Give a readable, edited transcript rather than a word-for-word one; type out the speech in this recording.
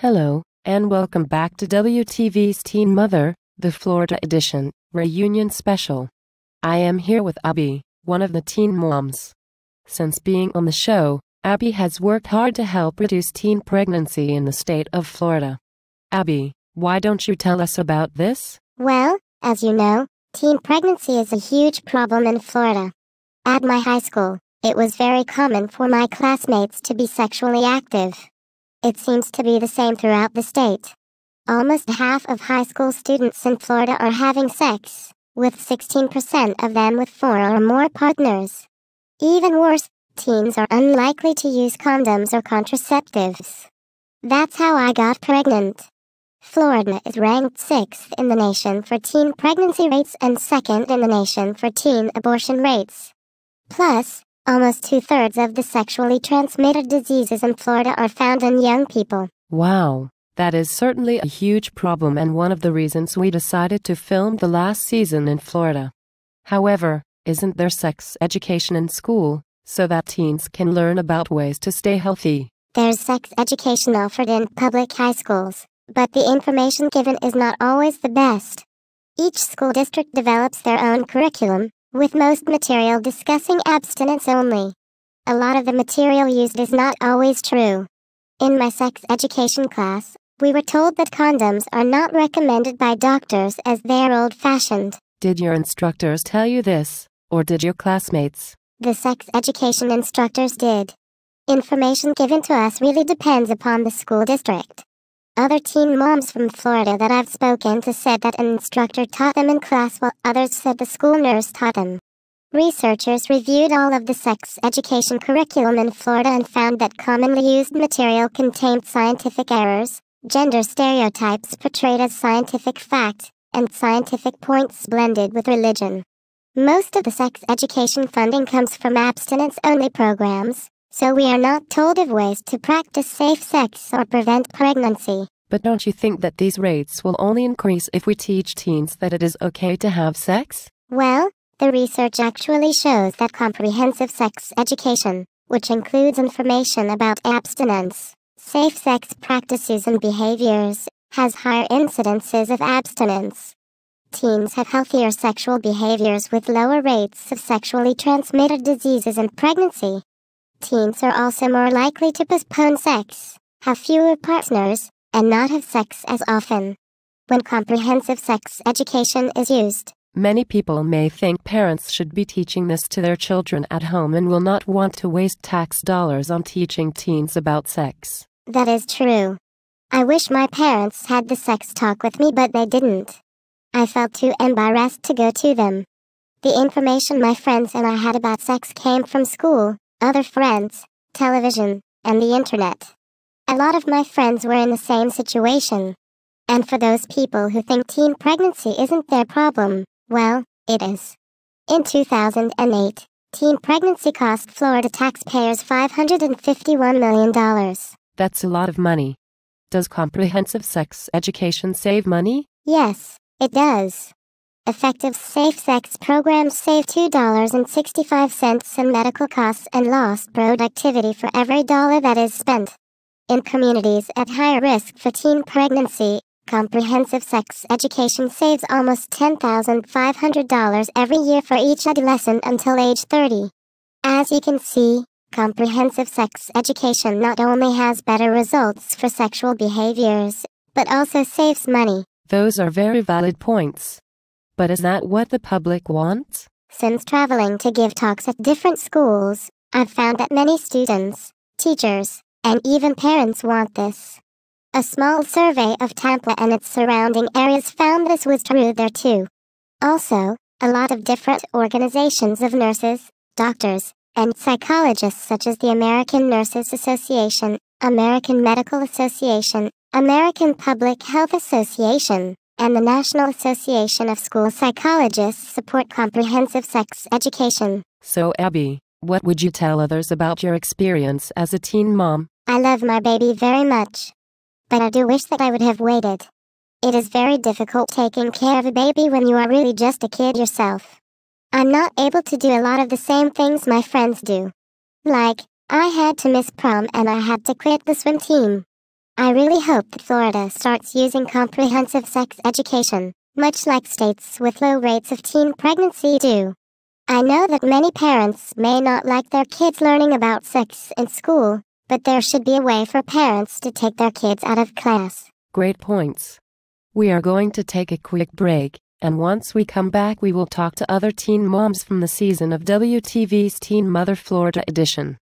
Hello, and welcome back to WTV's Teen Mother, the Florida Edition, Reunion Special. I am here with Abby, one of the teen moms. Since being on the show, Abby has worked hard to help reduce teen pregnancy in the state of Florida. Abby, why don't you tell us about this? Well, as you know, teen pregnancy is a huge problem in Florida. At my high school, it was very common for my classmates to be sexually active. It seems to be the same throughout the state. Almost half of high school students in Florida are having sex, with 16% of them with 4 or more partners. Even worse, teens are unlikely to use condoms or contraceptives. That's how I got pregnant. Florida is ranked 6th in the nation for teen pregnancy rates and 2nd in the nation for teen abortion rates. Plus, almost 2/3 of the sexually transmitted diseases in Florida are found in young people. Wow, that is certainly a huge problem and one of the reasons we decided to film the last season in Florida. However, isn't there sex education in school, so that teens can learn about ways to stay healthy? There's sex education offered in public high schools, but the information given is not always the best. Each school district develops their own curriculum, with most material discussing abstinence only. A lot of the material used is not always true. In my sex education class, we were told that condoms are not recommended by doctors as they are old-fashioned. Did your instructors tell you this, or did your classmates? The sex education instructors did. Information given to us really depends upon the school district. Other teen moms from Florida that I've spoken to said that an instructor taught them in class while others said the school nurse taught them. Researchers reviewed all of the sex education curriculum in Florida and found that commonly used material contained scientific errors, gender stereotypes portrayed as scientific fact, and scientific points blended with religion. Most of the sex education funding comes from abstinence-only programs, so we are not told of ways to practice safe sex or prevent pregnancy. But don't you think that these rates will only increase if we teach teens that it is okay to have sex? Well, the research actually shows that comprehensive sex education, which includes information about abstinence, safe sex practices and behaviors, has higher incidences of abstinence. Teens have healthier sexual behaviors with lower rates of sexually transmitted diseases and pregnancy. Teens are also more likely to postpone sex, have fewer partners, and not have sex as often. When comprehensive sex education is used, many people may think parents should be teaching this to their children at home and will not want to waste tax dollars on teaching teens about sex. That is true. I wish my parents had the sex talk with me, but they didn't. I felt too embarrassed to go to them. The information my friends and I had about sex came from school, other friends, television, and the internet. A lot of my friends were in the same situation. And for those people who think teen pregnancy isn't their problem, well, it is. In 2008, teen pregnancy cost Florida taxpayers $551 million. That's a lot of money. Does comprehensive sex education save money? Yes, it does. Effective safe sex programs save $2.65 in medical costs and lost productivity for every dollar that is spent. In communities at higher risk for teen pregnancy, comprehensive sex education saves almost $10,500 every year for each adolescent until age 30. As you can see, comprehensive sex education not only has better results for sexual behaviors, but also saves money. Those are very valid points. But is that what the public wants? Since traveling to give talks at different schools, I've found that many students, teachers, and even parents want this. A small survey of Tampa and its surrounding areas found this was true there too. Also, a lot of different organizations of nurses, doctors, and psychologists such as the American Nurses Association, American Medical Association, American Public Health Association, and the National Association of School Psychologists support comprehensive sex education. So Abby, what would you tell others about your experience as a teen mom? I love my baby very much. But I do wish that I would have waited. It is very difficult taking care of a baby when you are really just a kid yourself. I'm not able to do a lot of the same things my friends do. Like, I had to miss prom and I had to quit the swim team. I really hope that Florida starts using comprehensive sex education, much like states with low rates of teen pregnancy do. I know that many parents may not like their kids learning about sex in school, but there should be a way for parents to take their kids out of class. Great points. We are going to take a quick break, and once we come back we will talk to other teen moms from the season of WTV's Teen Mother Florida edition.